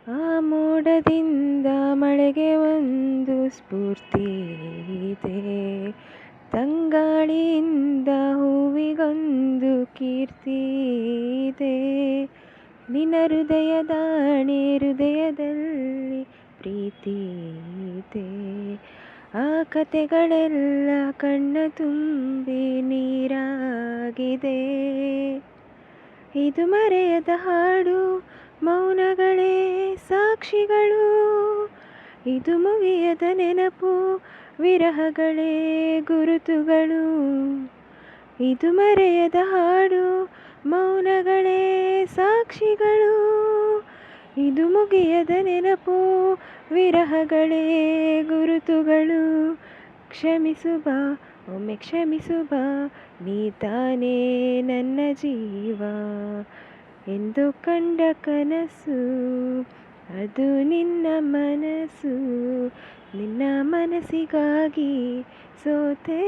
ಆ ಮೋಡದಿಂದ ಮಳೆಗೆ ಒಂದು ಸ್ಫೂರ್ತಿ ಇದೆ, ತಂಗಾಳಿಯಿಂದ ಹೂವಿಗೊಂದು ಕೀರ್ತಿ ಇದೆ. ನಿನ್ನ ಹೃದಯದಾಣೆ ಹೃದಯದಲ್ಲಿ ಪ್ರೀತಿ ಇದೆ. ಆ ಕತೆಗಳೆಲ್ಲ ಕಣ್ಣ ತುಂಬಿ ನೀರಾಗಿದೆ. ಇದು ಮರೆಯದ ಹಾಡು, ಮೌನಗಳೇ ಸಾಕ್ಷಿಗಳು. ಇದು ಮುಗಿಯದ ನೆನಪು, ವಿರಹಗಳೇ ಗುರುತುಗಳು. ಇದು ಮರೆಯದ ಹಾಡು, ಮೌನಗಳೇ ಸಾಕ್ಷಿಗಳು. ಇದು ಮುಗಿಯದ ನೆನಪು, ವಿರಹಗಳೇ ಗುರುತುಗಳು. ಕ್ಷಮಿಸು ಬಾ, ಒಮ್ಮೆ ಕ್ಷಮಿಸು ಬಾ, ನೀ ತಾನೇ ನನ್ನ ಜೀವ ಎಂದು ಕಂಡ ಕನಸು, ಅದು ನಿನ್ನ ಮನಸ್ಸು. ನಿನ್ನ ಮನಸ್ಸಿಗಾಗಿ ಸೋತೆ